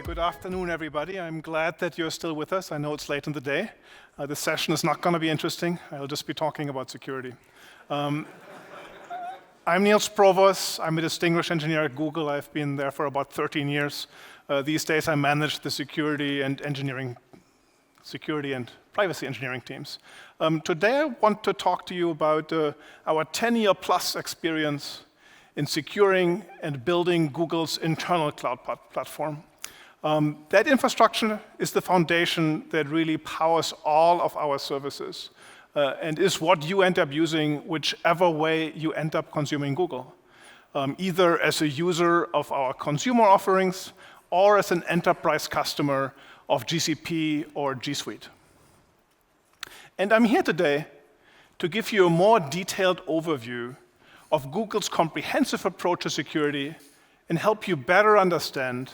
Good afternoon, everybody. I'm glad that you're still with us. I know it's late in the day. This session is not going to be interesting. I'll just be talking about security. I'm Niels Provos. I'm a distinguished engineer at Google. I've been there for about 13 years. These days, I manage the security and privacy engineering teams. Today, I want to talk to you about our 10-year plus experience in securing and building Google's internal cloud platform. That infrastructure is the foundation that really powers all of our services and is what you end up using whichever way you end up consuming Google, either as a user of our consumer offerings or as an enterprise customer of GCP or G Suite. And I'm here today to give you a more detailed overview of Google's comprehensive approach to security and help you better understand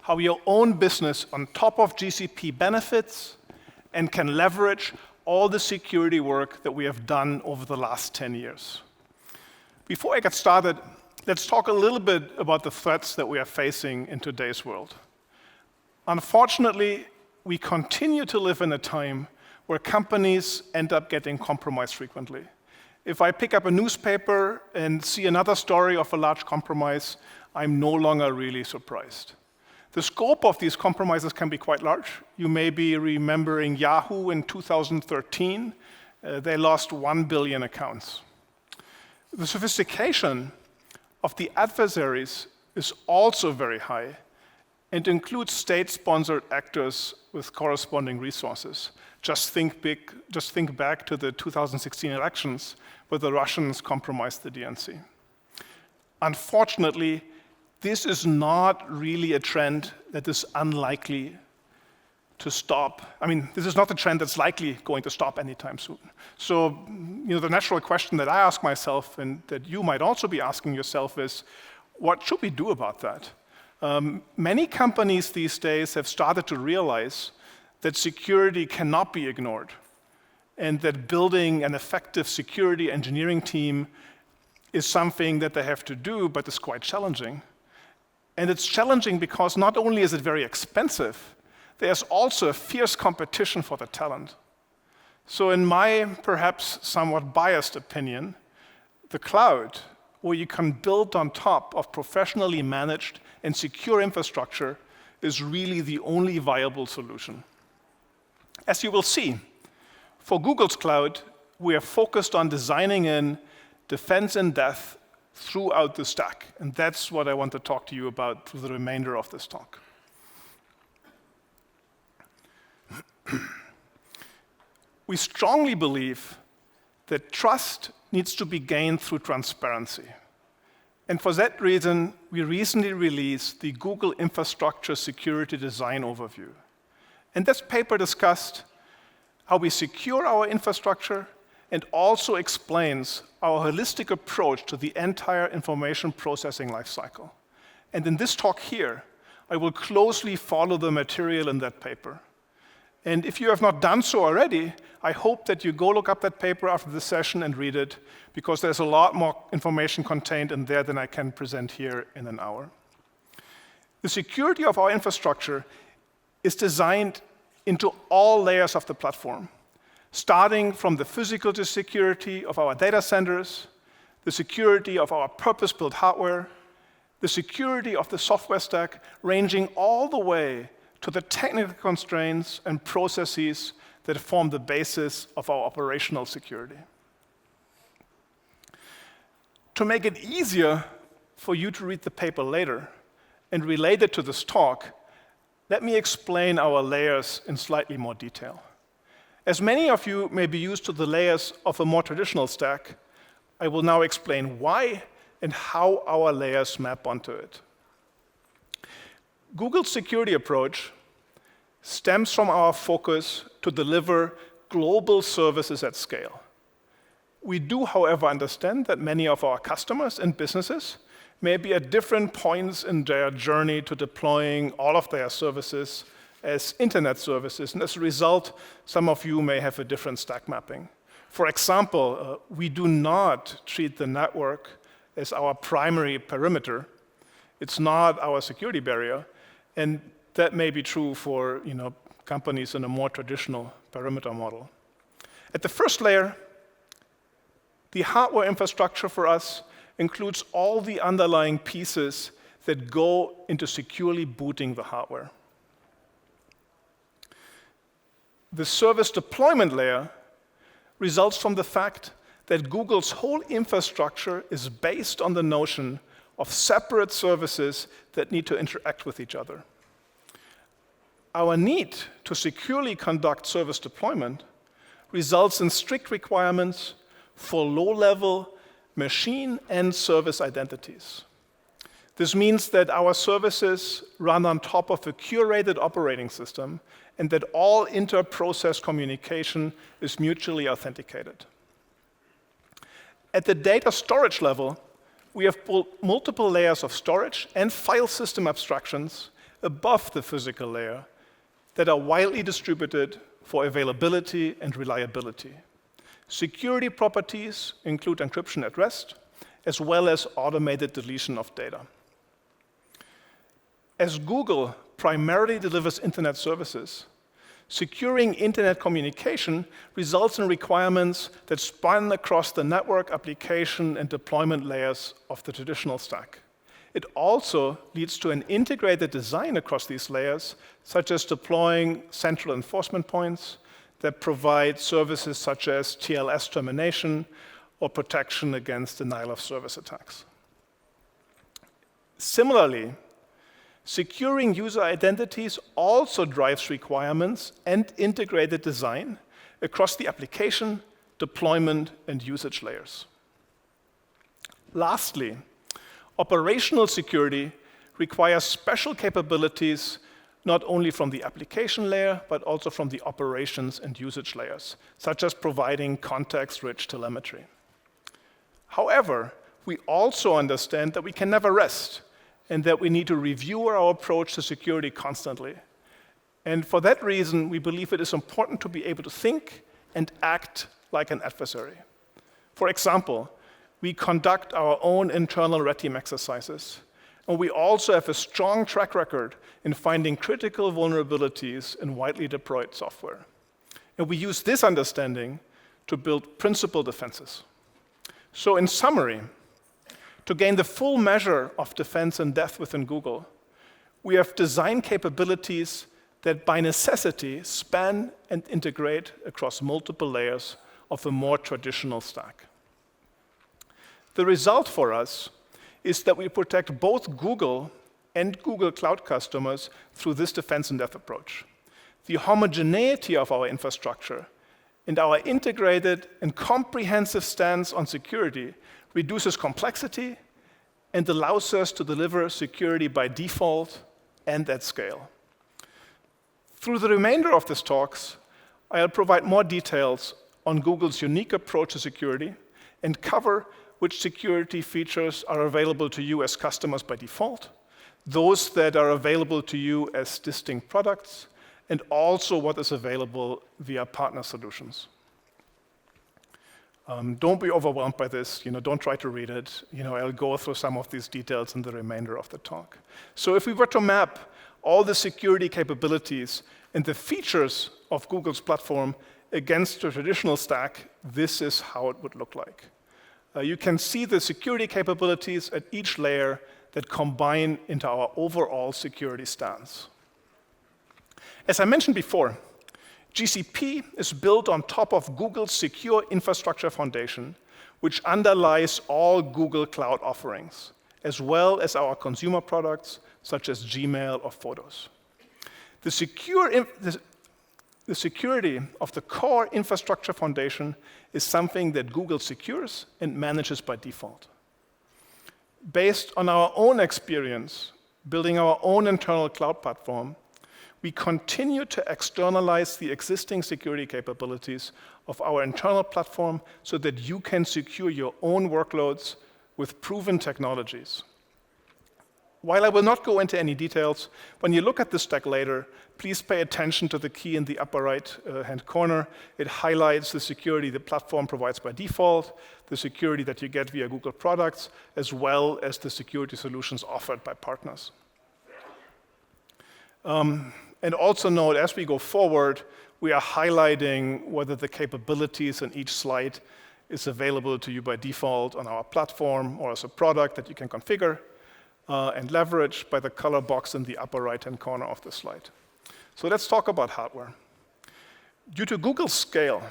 how your own business on top of GCP benefits and can leverage all the security work that we have done over the last 10 years. Before I get started, let's talk a little bit about the threats that we are facing in today's world. Unfortunately, we continue to live in a time where companies end up getting compromised frequently. If I pick up a newspaper and see another story of a large compromise, I'm no longer really surprised. The scope of these compromises can be quite large. You may be remembering Yahoo in 2013. They lost 1 billion accounts. The sophistication of the adversaries is also very high and includes state-sponsored actors with corresponding resources. Just think back to the 2016 elections where the Russians compromised the DNC. Unfortunately, this is not really a trend that is unlikely to stop. I mean, this is not a trend that's likely going to stop anytime soon. So, the natural question that I ask myself and that you might also be asking yourself is, what should we do about that? Many companies these days have started to realize that security cannot be ignored and that building an effective security engineering team is something that they have to do, but is quite challenging. And it's challenging because not only is it very expensive, there's also a fierce competition for the talent. So in my perhaps somewhat biased opinion, the cloud, where you can build on top of professionally managed and secure infrastructure, is really the only viable solution. As you will see, for Google's cloud, we are focused on designing in defense in depth throughout the stack. And that's what I want to talk to you about through the remainder of this talk. We strongly believe that trust needs to be gained through transparency. And for that reason, we recently released the Google Infrastructure Security Design Overview. And this paper discussed how we secure our infrastructure and also explains our holistic approach to the entire information processing lifecycle. And in this talk here, I will closely follow the material in that paper. And if you have not done so already, I hope that you go look up that paper after the session and read it, because there's a lot more information contained in there than I can present here in an hour. The security of our infrastructure is designed into all layers of the platform, starting from the physical security of our data centers, the security of our purpose-built hardware, the security of the software stack, ranging all the way to the technical constraints and processes that form the basis of our operational security. To make it easier for you to read the paper later and relate it to this talk, let me explain our layers in slightly more detail. As many of you may be used to the layers of a more traditional stack, I will now explain why and how our layers map onto it. Google's security approach stems from our focus to deliver global services at scale. We do, however, understand that many of our customers and businesses may be at different points in their journey to deploying all of their services as internet services, and as a result, some of you may have a different stack mapping. For example, we do not treat the network as our primary perimeter. It's not our security barrier, and that may be true for companies in a more traditional perimeter model. At the first layer, the hardware infrastructure for us includes all the underlying pieces that go into securely booting the hardware. The service deployment layer results from the fact that Google's whole infrastructure is based on the notion of separate services that need to interact with each other. Our need to securely conduct service deployment results in strict requirements for low-level machine and service identities. This means that our services run on top of a curated operating system and that all inter-process communication is mutually authenticated. At the data storage level, we have built multiple layers of storage and file system abstractions above the physical layer that are widely distributed for availability and reliability. Security properties include encryption at rest, as well as automated deletion of data. As Google primarily delivers internet services, securing internet communication results in requirements that span across the network, application, and deployment layers of the traditional stack. It also leads to an integrated design across these layers, such as deploying central enforcement points that provide services such as TLS termination or protection against denial of service attacks. Similarly, securing user identities also drives requirements and integrated design across the application, deployment, and usage layers. Lastly, operational security requires special capabilities not only from the application layer, but also from the operations and usage layers, such as providing context-rich telemetry. However, we also understand that we can never rest and that we need to review our approach to security constantly. And for that reason, we believe it is important to be able to think and act like an adversary. For example, we conduct our own internal red team exercises, and we also have a strong track record in finding critical vulnerabilities in widely deployed software. And we use this understanding to build principal defenses. So in summary, to gain the full measure of defense in depth within Google, we have design capabilities that by necessity span and integrate across multiple layers of a more traditional stack. The result for us is that we protect both Google and Google Cloud customers through this defense in depth approach. The homogeneity of our infrastructure and our integrated and comprehensive stance on security reduces complexity and allows us to deliver security by default and at scale. Through the remainder of these talks, I'll provide more details on Google's unique approach to security and cover which security features are available to you as customers by default, those that are available to you as distinct products, and also what is available via partner solutions. Don't be overwhelmed by this. Don't try to read it. I'll go through some of these details in the remainder of the talk. So if we were to map all the security capabilities and the features of Google's platform against the traditional stack, this is how it would look like. You can see the security capabilities at each layer that combine into our overall security stance. As I mentioned before, GCP is built on top of Google's secure infrastructure foundation, which underlies all Google Cloud offerings, as well as our consumer products, such as Gmail or Photos. The security of the core infrastructure foundation is something that Google secures and manages by default. Based on our own experience building our own internal cloud platform, we continue to externalize the existing security capabilities of our internal platform so that you can secure your own workloads with proven technologies. While I will not go into any details, when you look at the stack later, please pay attention to the key in the upper right-hand corner. It highlights the security the platform provides by default, the security that you get via Google products, as well as the security solutions offered by partners. And also note, as we go forward, we are highlighting whether the capabilities in each slide is available to you by default on our platform or as a product that you can configure and leverage by the color box in the upper right-hand corner of the slide. So let's talk about hardware. Due to Google's scale,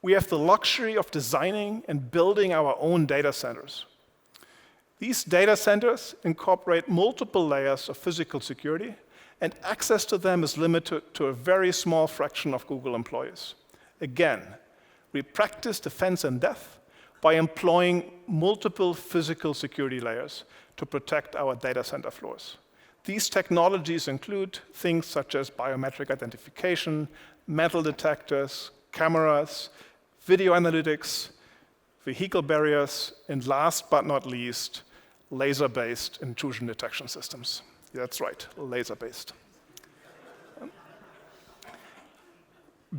we have the luxury of designing and building our own data centers. These data centers incorporate multiple layers of physical security, and access to them is limited to a very small fraction of Google employees. Again, we practice defense in depth by employing multiple physical security layers to protect our data center floors. These technologies include things such as biometric identification, metal detectors, cameras, video analytics, vehicle barriers, and last but not least, laser-based intrusion detection systems. That's right, laser-based.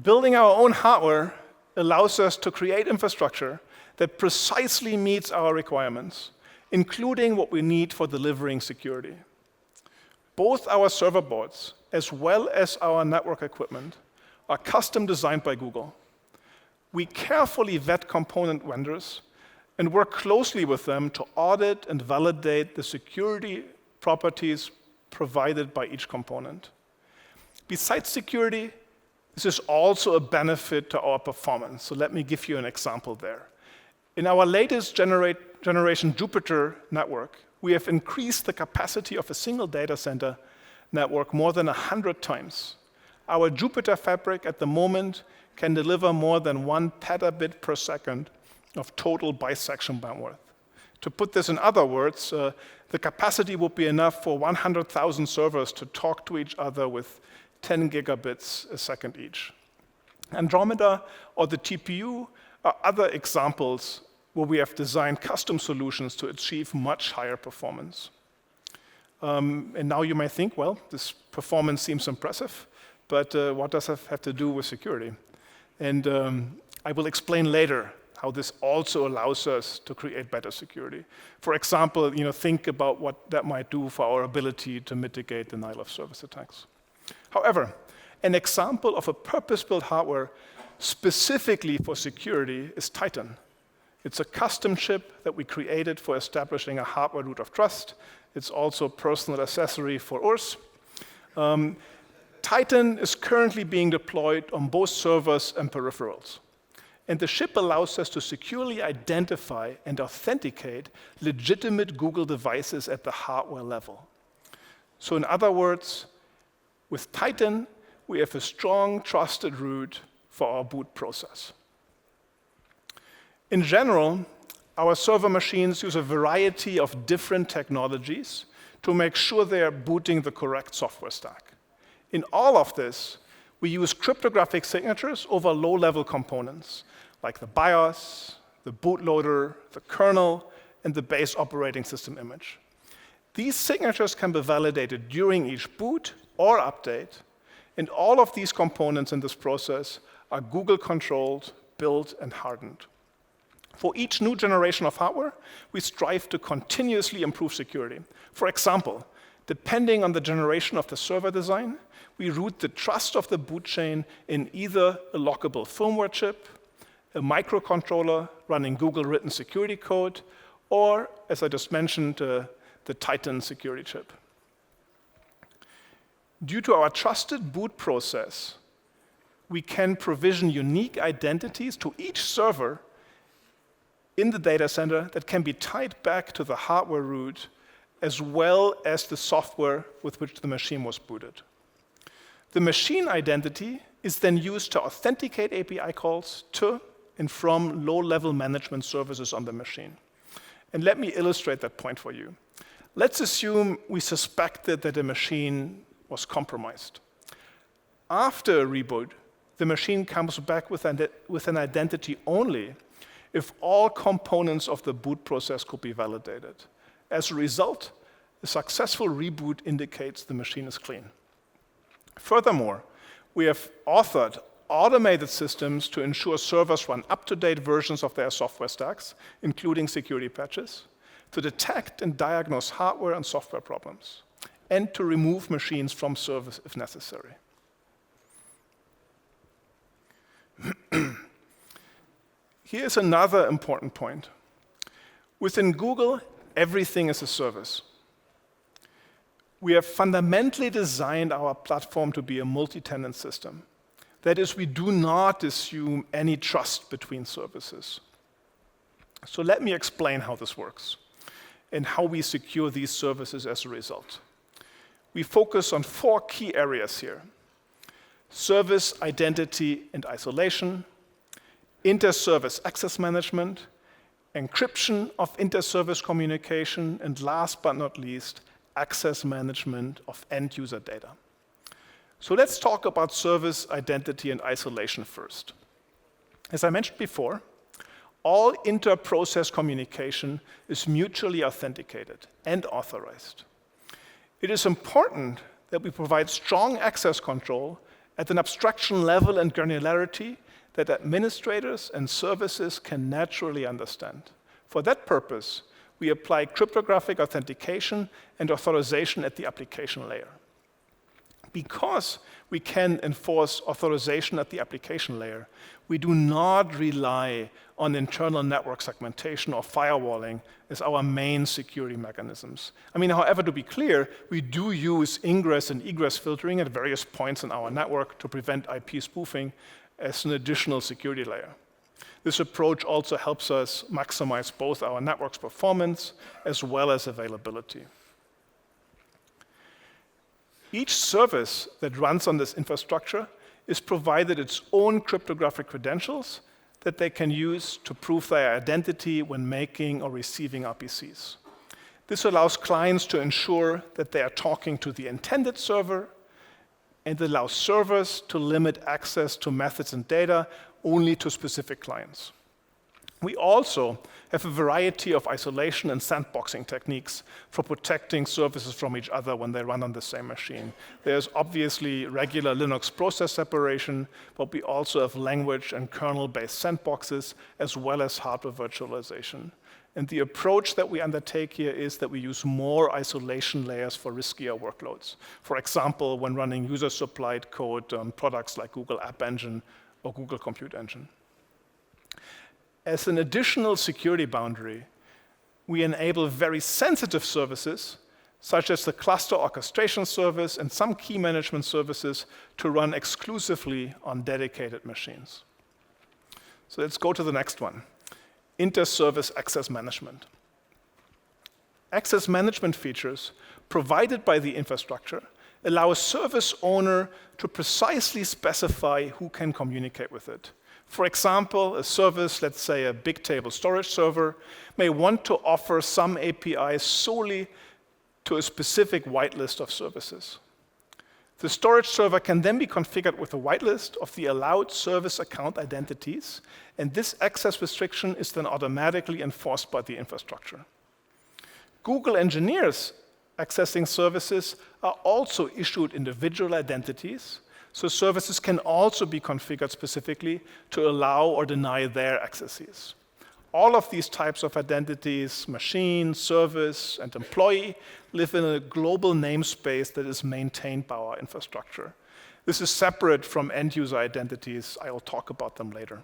Building our own hardware allows us to create infrastructure that precisely meets our requirements, including what we need for delivering security. Both our server boards, as well as our network equipment, are custom designed by Google. We carefully vet component vendors and work closely with them to audit and validate the security properties provided by each component. Besides security, this is also a benefit to our performance. So let me give you an example there. In our latest generation Jupyter network, we have increased the capacity of a single data center network more than 100 times. Our Jupyter fabric at the moment can deliver more than 1 petabit per second of total bisection bandwidth. To put this in other words, the capacity would be enough for 100,000 servers to talk to each other with 10 gigabits a second each. Andromeda or the TPU are other examples where we have designed custom solutions to achieve much higher performance. And now you may think, well, this performance seems impressive, but what does it have to do with security? And I will explain later how this also allows us to create better security. For example, think about what that might do for our ability to mitigate denial of service attacks. However, an example of a purpose-built hardware specifically for security is Titan. It's a custom chip that we created for establishing a hardware root of trust. It's also a personal accessory for Urs. Titan is currently being deployed on both servers and peripherals. And the chip allows us to securely identify and authenticate legitimate Google devices at the hardware level. So in other words, with Titan, we have a strong, trusted root for our boot process. In general, our server machines use a variety of different technologies to make sure they are booting the correct software stack. In all of this, we use cryptographic signatures over low-level components, like the BIOS, the bootloader, the kernel, and the base operating system image. These signatures can be validated during each boot or update, and all of these components in this process are Google-controlled, built, and hardened. For each new generation of hardware, we strive to continuously improve security. For example, depending on the generation of the server design, we root the trust of the boot chain in either a lockable firmware chip, a microcontroller running Google-written security code, or, as I just mentioned, the Titan security chip. Due to our trusted boot process, we can provision unique identities to each server in the data center that can be tied back to the hardware root as well as the software with which the machine was booted. The machine identity is then used to authenticate API calls to and from low-level management services on the machine. And let me illustrate that point for you. Let's assume we suspected that the machine was compromised. After a reboot, the machine comes back with an identity only if all components of the boot process could be validated. As a result, a successful reboot indicates the machine is clean. Furthermore, we have authored automated systems to ensure servers run up-to-date versions of their software stacks, including security patches, to detect and diagnose hardware and software problems. and to remove machines from service if necessary. Here's another important point. Within Google, everything is a service. We have fundamentally designed our platform to be a multi-tenant system. That is, we do not assume any trust between services. So let me explain how this works and how we secure these services as a result. We focus on 4 key areas here: service, identity, and isolation, inter-service access management, encryption of inter-service communication, and last but not least, access management of end-user data. So let's talk about service, identity, and isolation first. As I mentioned before, all inter-process communication is mutually authenticated and authorized. It is important that we provide strong access control at an abstraction level and granularity that administrators and services can naturally understand. For that purpose, we apply cryptographic authentication and authorization at the application layer. Because we can enforce authorization at the application layer, we do not rely on internal network segmentation or firewalling as our main security mechanisms. However, to be clear, we do use ingress and egress filtering at various points in our network to prevent IP spoofing as an additional security layer. This approach also helps us maximize both our network's performance as well as availability. Each service that runs on this infrastructure is provided its own cryptographic credentials that they can use to prove their identity when making or receiving RPCs. This allows clients to ensure that they are talking to the intended server, and allows servers to limit access to methods and data only to specific clients. We also have a variety of isolation and sandboxing techniques for protecting services from each other when they run on the same machine. There's obviously regular Linux process separation, but we also have language and kernel-based sandboxes, as well as hardware virtualization. And the approach that we undertake here is that we use more isolation layers for riskier workloads. For example, when running user-supplied code on products like Google App Engine or Google Compute Engine. As an additional security boundary, we enable very sensitive services, such as the cluster orchestration service and some key management services, to run exclusively on dedicated machines. So let's go to the next one. Inter-service access management. Access management features provided by the infrastructure allow a service owner to precisely specify who can communicate with it. For example, a service, let's say a big table storage server, may want to offer some APIs solely to a specific whitelist of services. The storage server can then be configured with a whitelist of the allowed service account identities, and this access restriction is then automatically enforced by the infrastructure. Google engineers accessing services are also issued individual identities, so services can also be configured specifically to allow or deny their accesses. All of these types of identities, machine, service, and employee, live in a global namespace that is maintained by our infrastructure. This is separate from end-user identities. I will talk about them later.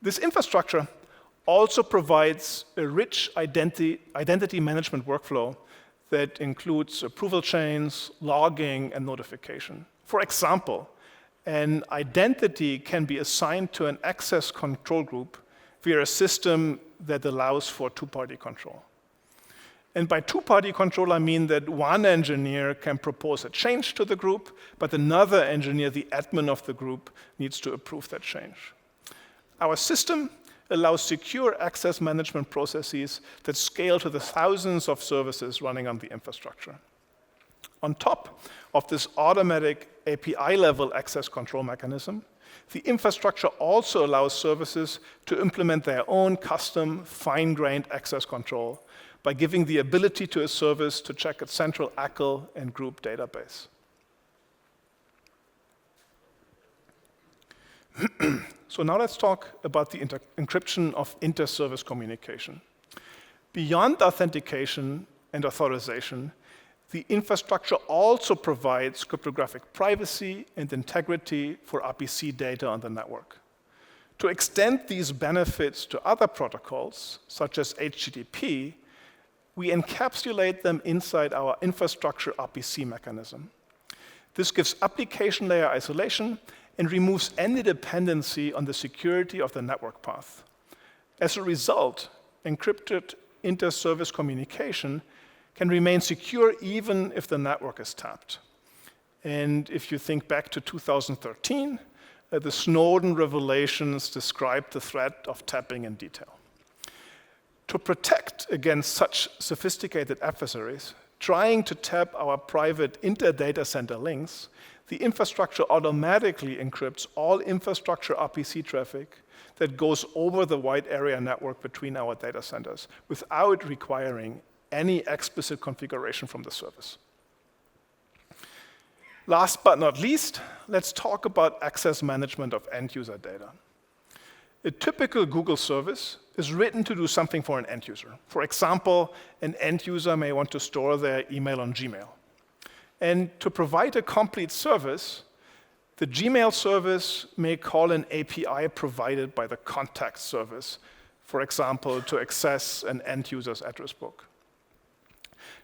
This infrastructure also provides a rich identity management workflow that includes approval chains, logging, and notification. For example, an identity can be assigned to an access control group via a system that allows for two-party control. And by two-party control, I mean that one engineer can propose a change to the group, but another engineer, the admin of the group, needs to approve that change. Our system allows secure access management processes that scale to the thousands of services running on the infrastructure. On top of this automatic API-level access control mechanism, the infrastructure also allows services to implement their own custom, fine-grained access control by giving the ability to a service to check its central ACL and group database. So now let's talk about the encryption of inter-service communication. Beyond authentication and authorization, The infrastructure also provides cryptographic privacy and integrity for RPC data on the network. To extend these benefits to other protocols, such as HTTP, we encapsulate them inside our infrastructure RPC mechanism. This gives application layer isolation and removes any dependency on the security of the network path. As a result, encrypted inter-service communication can remain secure even if the network is tapped. And if you think back to 2013, the Snowden revelations described the threat of tapping in detail. To protect against such sophisticated adversaries, trying to tap our private inter-data center links, the infrastructure automatically encrypts all infrastructure RPC traffic that goes over the wide area network between our data centers without requiring any explicit configuration from the service. Last but not least, let's talk about access management of end-user data. A typical Google service is written to do something for an end user. For example, an end user may want to store their email on Gmail. And to provide a complete service, the Gmail service may call an API provided by the contact service, for example, to access an end user's address book.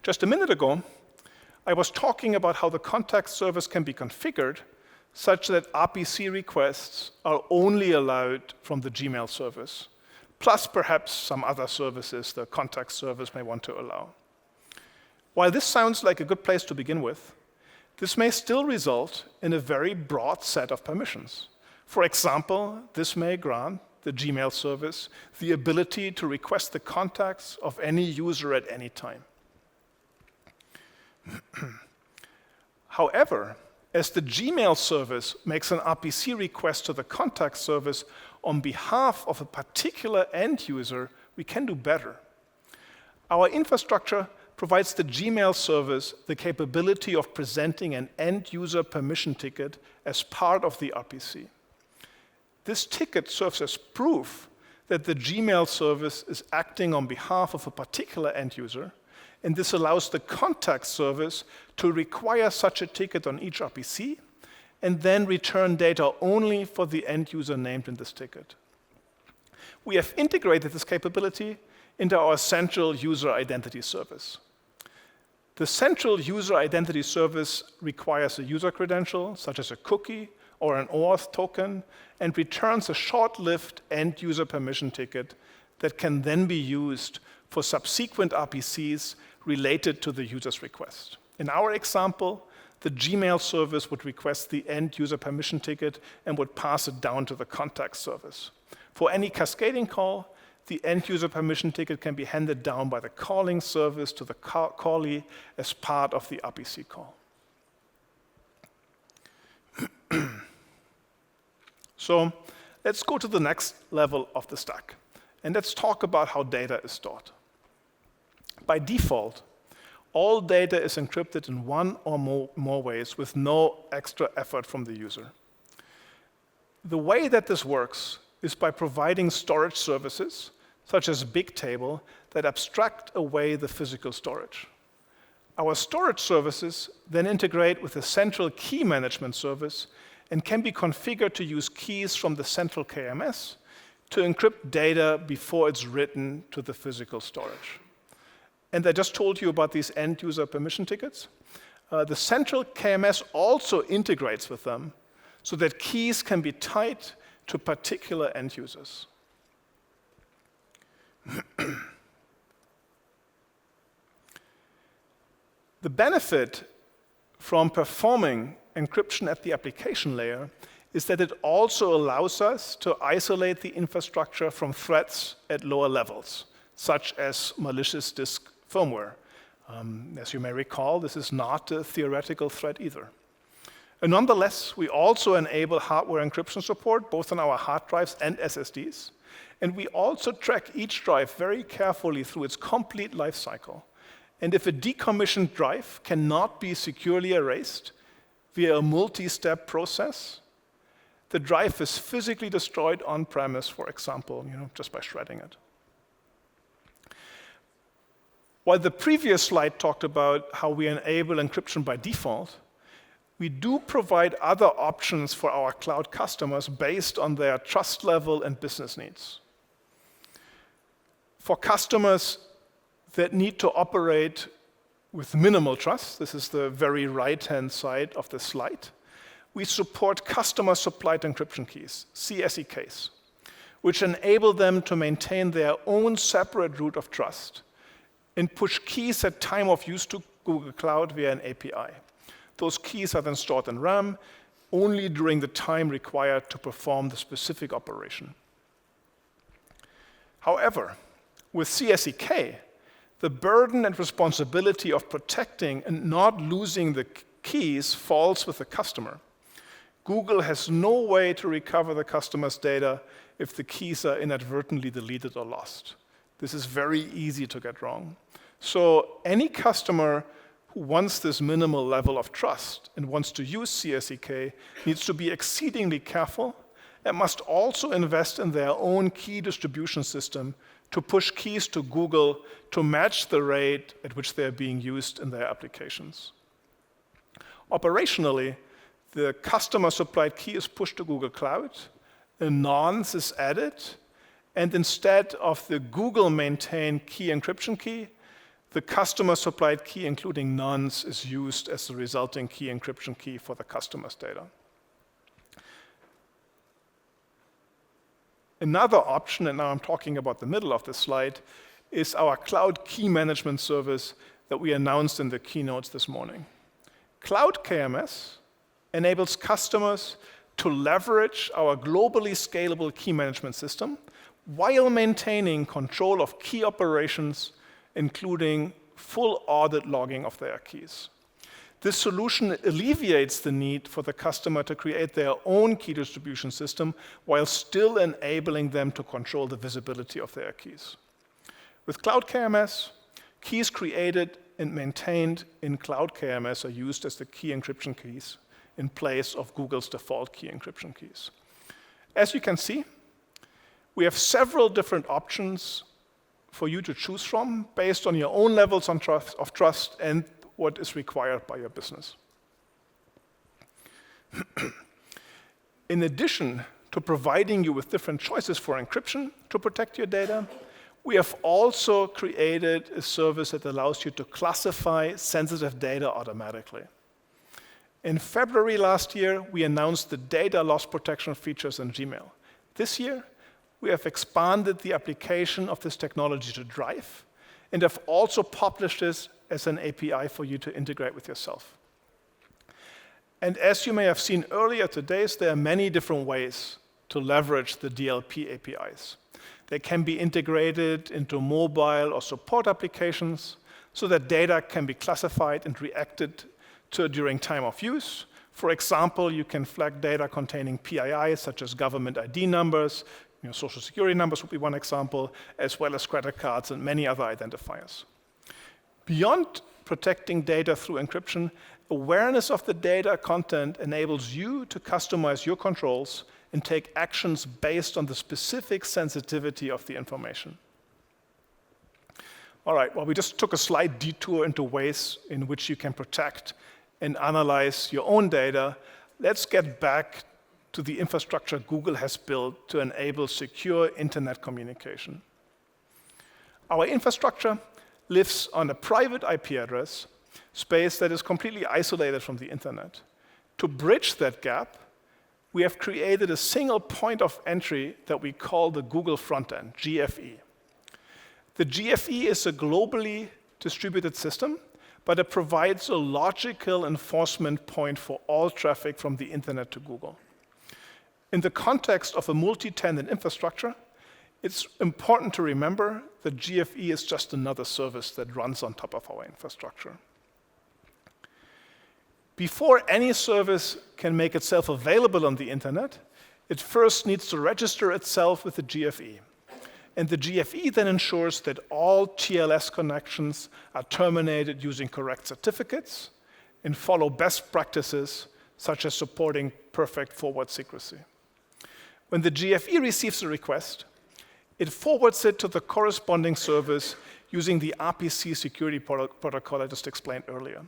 Just a minute ago, I was talking about how the contact service can be configured such that RPC requests are only allowed from the Gmail service, plus perhaps some other services the contact service may want to allow. While this sounds like a good place to begin with, this may still result in a very broad set of permissions. For example, this may grant the Gmail service the ability to request the contacts of any user at any time. However, as the Gmail service makes an RPC request to the contact service on behalf of a particular end user, we can do better. Our infrastructure provides the Gmail service the capability of presenting an end user permission ticket as part of the RPC. This ticket serves as proof that the Gmail service is acting on behalf of a particular end user, and this allows the contact service to require such a ticket on each RPC and then return data only for the end user named in this ticket. We have integrated this capability into our central user identity service. The central user identity service requires a user credential, such as a cookie or an OAuth token, and returns a short-lived end user permission ticket that can then be used for subsequent RPCs related to the user's request. In our example, the Gmail service would request the end user permission ticket and would pass it down to the contact service. For any cascading call, the end user permission ticket can be handed down by the calling service to the callee as part of the RPC call. So let's go to the next level of the stack, and let's talk about how data is stored. By default, all data is encrypted in one or more ways with no extra effort from the user. The way that this works is by providing storage services, such as Bigtable, that abstract away the physical storage. Our storage services then integrate with the central key management service and can be configured to use keys from the central KMS to encrypt data before it's written to the physical storage. And I just told you about these end user permission tickets. The central KMS also integrates with them so that keys can be tied to particular end users. The benefit from performing encryption at the application layer is that it also allows us to isolate the infrastructure from threats at lower levels, such as malicious disk firmware. As you may recall, this is not a theoretical threat either. And nonetheless, we also enable hardware encryption support, both on our hard drives and SSDs. And we also track each drive very carefully through its complete life cycle. And if a decommissioned drive cannot be securely erased via a multi-step process, the drive is physically destroyed on-premise, for example, just by shredding it. While the previous slide talked about how we enable encryption by default, we do provide other options for our cloud customers based on their trust level and business needs. For customers that need to operate with minimal trust, this is the very right-hand side of the slide, we support customer-supplied encryption keys, CSEKs, which enable them to maintain their own separate root of trust and push keys at time of use to Google Cloud via an API. Those keys are then stored in RAM only during the time required to perform the specific operation. However, with CSEK, the burden and responsibility of protecting and not losing the keys falls with the customer. Google has no way to recover the customer's data if the keys are inadvertently deleted or lost. This is very easy to get wrong. So any customer who wants this minimal level of trust and wants to use CSEK needs to be exceedingly careful and must also invest in their own key distribution system to push keys to Google to match the rate at which they are being used in their applications. Operationally, the customer-supplied key is pushed to Google Cloud, a nonce is added, and instead of the Google-maintained key encryption key, the customer-supplied key, including nonce, is used as the resulting key encryption key for the customer's data. Another option, and now I'm talking about the middle of the slide, is our cloud key management service that we announced in the keynotes this morning. Cloud KMS enables customers to leverage our globally scalable key management system while maintaining control of key operations, including full audit logging of their keys. This solution alleviates the need for the customer to create their own key distribution system while still enabling them to control the visibility of their keys. With Cloud KMS, keys created and maintained in Cloud KMS are used as the key encryption keys in place of Google's default key encryption keys. As you can see, we have several different options for you to choose from based on your own levels of trust and what is required by your business. In addition to providing you with different choices for encryption to protect your data, we have also created a service that allows you to classify sensitive data automatically. In February last year, we announced the data loss protection features in Gmail. This year, we have expanded the application of this technology to Drive and have also published this as an API for you to integrate with yourself. And as you may have seen earlier today, there are many different ways to leverage the DLP APIs. They can be integrated into mobile or support applications so that data can be classified and reacted to during time of use. For example, you can flag data containing PII, such as government ID numbers, social security numbers would be one example, as well as credit cards and many other identifiers. Beyond protecting data through encryption, awareness of the data content enables you to customize your controls and take actions based on the specific sensitivity of the information. All right, well, we just took a slight detour into ways in which you can protect and analyze your own data. Let's get back to the infrastructure Google has built to enable secure internet communication. Our infrastructure lives on a private IP address space that is completely isolated from the internet. To bridge that gap, we have created a single point of entry that we call the Google Frontend, GFE. The GFE is a globally distributed system, but it provides a logical enforcement point for all traffic from the internet to Google. In the context of a multi-tenant infrastructure, it's important to remember that GFE is just another service that runs on top of our infrastructure. Before any service can make itself available on the internet, it first needs to register itself with the GFE. And the GFE then ensures that all TLS connections are terminated using correct certificates and follow best practices, such as supporting perfect forward secrecy. When the GFE receives a request, it forwards it to the corresponding service using the RPC security protocol I just explained earlier.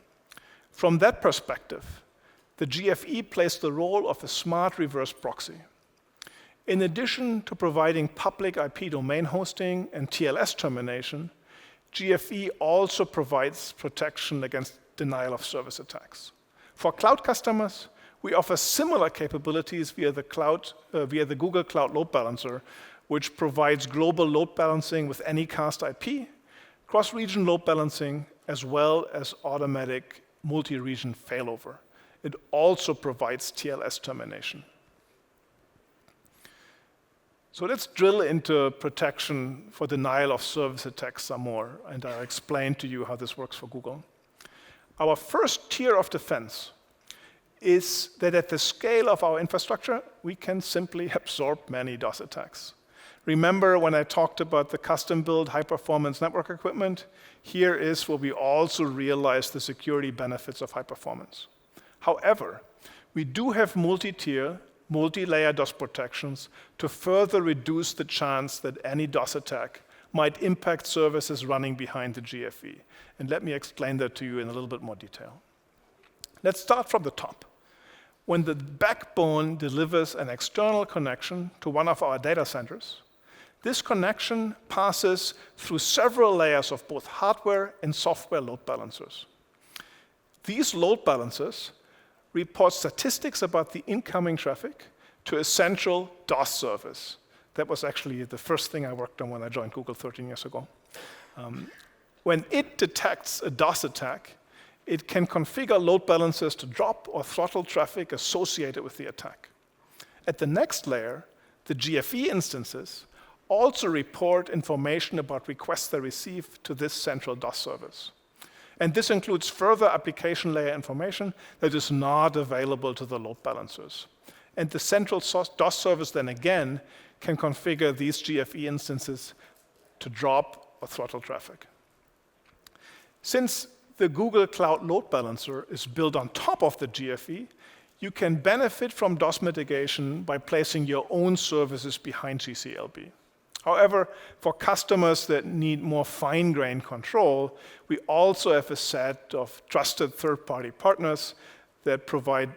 From that perspective, the GFE plays the role of a smart reverse proxy. In addition to providing public IP domain hosting and TLS termination, GFE also provides protection against denial of service attacks. For cloud customers, we offer similar capabilities via the Google Cloud Load Balancer, which provides global load balancing with Anycast IP, cross-region load balancing, as well as automatic multi-region failover. It also provides TLS termination. So let's drill into protection for denial of service attacks some more, and I'll explain to you how this works for Google. Our first tier of defense is that at the scale of our infrastructure, we can simply absorb many DOS attacks. Remember when I talked about the custom-built high-performance network equipment? Here is where we also realize the security benefits of high performance. However, we do have multi-tier, multi-layer DOS protections to further reduce the chance that any DOS attack might impact services running behind the GFE. And let me explain that to you in a little bit more detail. Let's start from the top. When the backbone delivers an external connection to one of our data centers, this connection passes through several layers of both hardware and software load balancers. These load balancers report statistics about the incoming traffic to a central DOS service. That was actually the first thing I worked on when I joined Google 13 years ago. When it detects a DOS attack, it can configure load balancers to drop or throttle traffic associated with the attack. At the next layer, the GFE instances also report information about requests they receive to this central DOS service. And this includes further application layer information that is not available to the load balancers. And the central DOS service then again can configure these GFE instances to drop or throttle traffic. Since the Google Cloud Load Balancer is built on top of the GFE, you can benefit from DOS mitigation by placing your own services behind GCLB. However, for customers that need more fine-grained control, we also have a set of trusted third-party partners that provide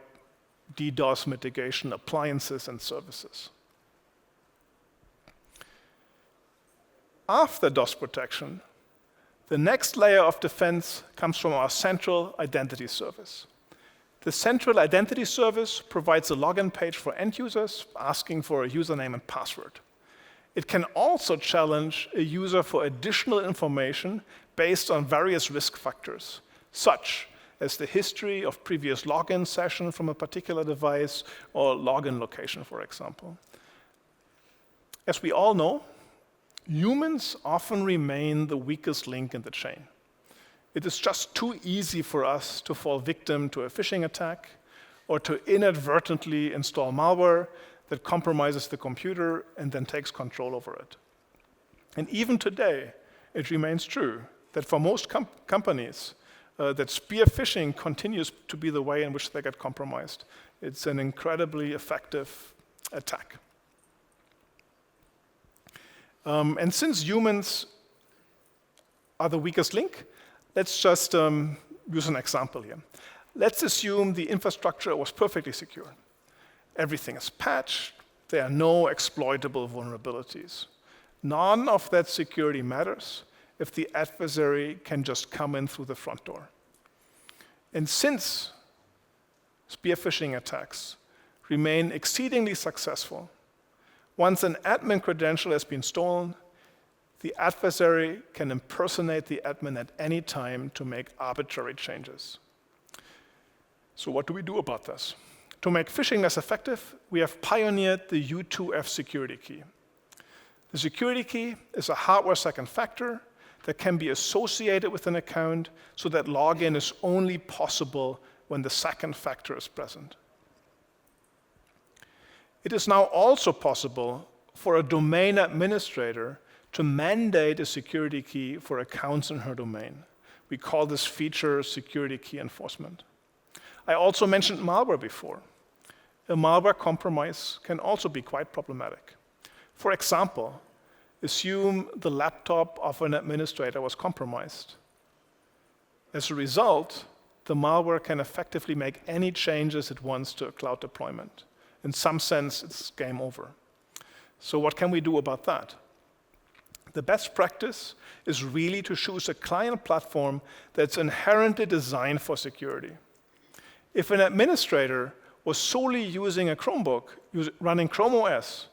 DDoS mitigation appliances and services. After DOS protection, the next layer of defense comes from our central identity service. The central identity service provides a login page for end users asking for a username and password. It can also challenge a user for additional information based on various risk factors, such as the history of previous login session from a particular device or login location, for example. As we all know, humans often remain the weakest link in the chain. It is just too easy for us to fall victim to a phishing attack or to inadvertently install malware that compromises the computer and then takes control over it. And even today, it remains true that for most companies, that spear phishing continues to be the way in which they get compromised. It's an incredibly effective attack. And since humans are the weakest link, let's just use an example here. Let's assume the infrastructure was perfectly secure. Everything is patched. There are no exploitable vulnerabilities. None of that security matters if the adversary can just come in through the front door. And since spear phishing attacks remain exceedingly successful, once an admin credential has been stolen, the adversary can impersonate the admin at any time to make arbitrary changes. So what do we do about this? To make phishing less effective, we have pioneered the U2F security key. The security key is a hardware second factor that can be associated with an account so that login is only possible when the second factor is present. It is now also possible for a domain administrator to mandate a security key for accounts in her domain. We call this feature security key enforcement. I also mentioned malware before. A malware compromise can also be quite problematic. For example, Assume the laptop of an administrator was compromised. As a result, the malware can effectively make any changes it wants to a cloud deployment. In some sense, it's game over. So what can we do about that? The best practice is really to choose a client platform that's inherently designed for security. If an administrator was solely using a Chromebook, running Chrome OS,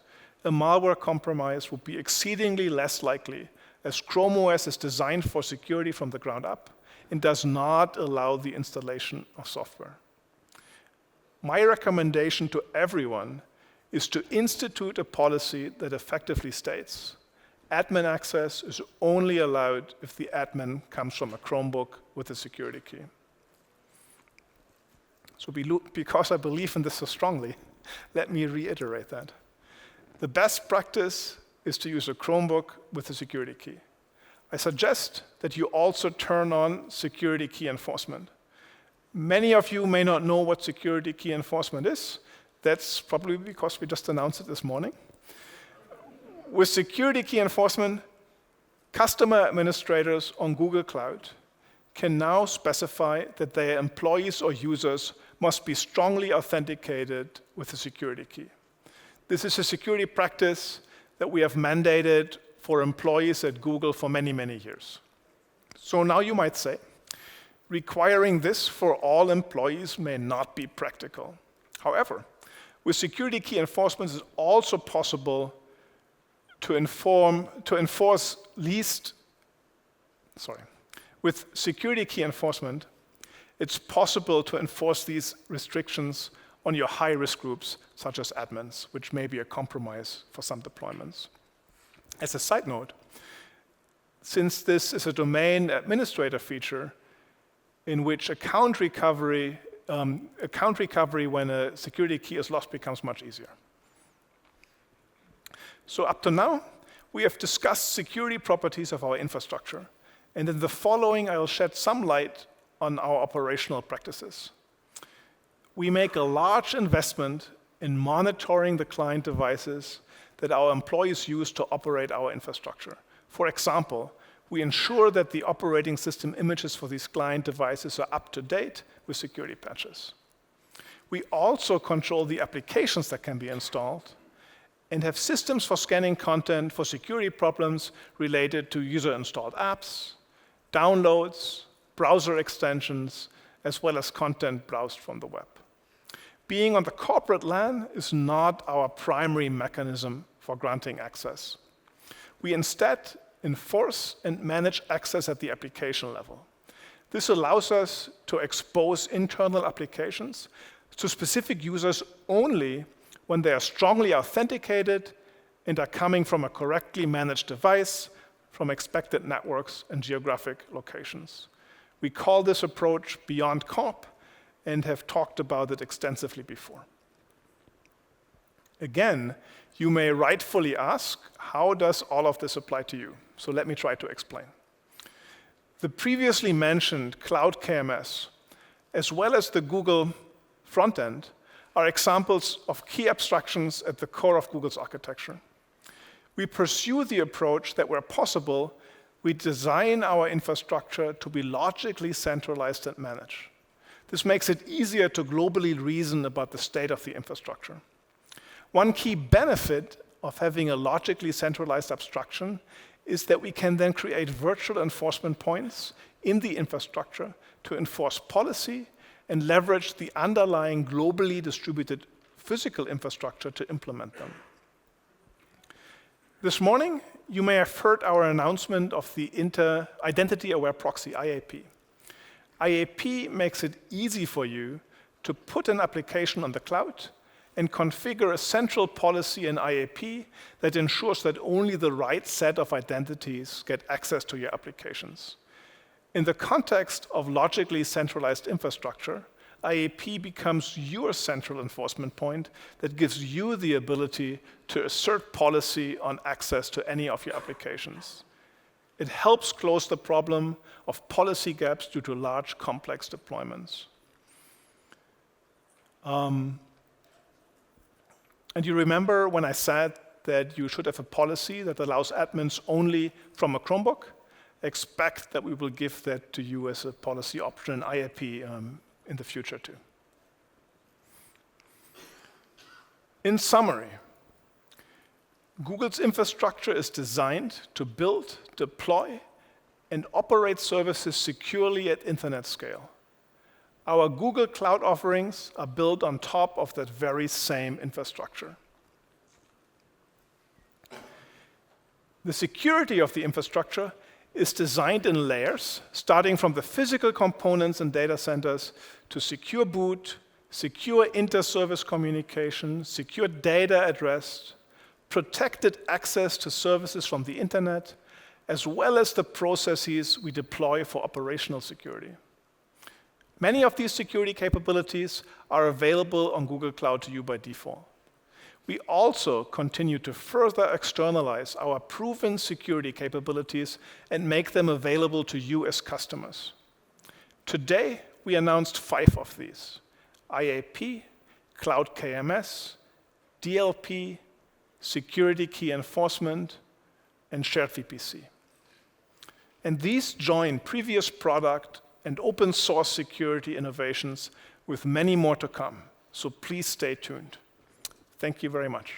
a malware compromise would be exceedingly less likely, as Chrome OS is designed for security from the ground up and does not allow the installation of software. My recommendation to everyone is to institute a policy that effectively states admin access is only allowed if the admin comes from a Chromebook with a security key. So because I believe in this so strongly, let me reiterate that. The best practice is to use a Chromebook with a security key. I suggest that you also turn on security key enforcement. Many of you may not know what security key enforcement is. That's probably because we just announced it this morning. With security key enforcement, customer administrators on Google Cloud can now specify that their employees or users must be strongly authenticated with a security key. This is a security practice that we have mandated for employees at Google for many, many years. So now you might say, requiring this for all employees may not be practical. However, with security key enforcement, it's also possible with security key enforcement, it's possible to enforce these restrictions on your high-risk groups, such as admins, which may be a compromise for some deployments. As a side note, since this is a domain administrator feature in which account recovery when a security key is lost becomes much easier. So up to now, we have discussed security properties of our infrastructure. And in the following, I will shed some light on our operational practices. We make a large investment in monitoring the client devices that our employees use to operate our infrastructure. For example, we ensure that the operating system images for these client devices are up to date with security patches. We also control the applications that can be installed and have systems for scanning content for security problems related to user-installed apps, downloads, browser extensions, as well as content browsed from the web. Being on the corporate LAN is not our primary mechanism for granting access. We instead enforce and manage access at the application level. This allows us to expose internal applications to specific users only when they are strongly authenticated and are coming from a correctly managed device from expected networks and geographic locations. We call this approach Beyond Corp and have talked about it extensively before. Again, you may rightfully ask, how does all of this apply to you? So let me try to explain. The previously mentioned Cloud KMS, as well as the Google front end, are examples of key abstractions at the core of Google's architecture. We pursue the approach that where possible, we design our infrastructure to be logically centralized and managed. This makes it easier to globally reason about the state of the infrastructure. One key benefit of having a logically centralized abstraction is that we can then create virtual enforcement points in the infrastructure to enforce policy and leverage the underlying globally distributed physical infrastructure to implement them. This morning, you may have heard our announcement of the Identity-Aware Proxy, IAP. IAP makes it easy for you to put an application on the cloud and configure a central policy in IAP that ensures that only the right set of identities get access to your applications. In the context of logically centralized infrastructure, IAP becomes your central enforcement point that gives you the ability to assert policy on access to any of your applications. It helps close the problem of policy gaps due to large, complex deployments. And you remember when I said that you should have a policy that allows admins only from a Chromebook. Expect that we will give that to you as a policy option in IAP in the future too. In summary, Google's infrastructure is designed to build, deploy, and operate services securely at internet scale. Our Google Cloud offerings are built on top of that very same infrastructure. The security of the infrastructure is designed in layers, starting from the physical components and data centers to secure boot, secure inter-service communication, secure data at rest, protected access to services from the internet, as well as the processes we deploy for operational security. Many of these security capabilities are available on Google Cloud to you by default. We also continue to further externalize our proven security capabilities and make them available to you as customers. Today, we announced 5 of these: IAP, Cloud KMS, DLP, Security Key Enforcement, and Shared VPC. And these join previous product and open source security innovations with many more to come. So please stay tuned. Thank you very much.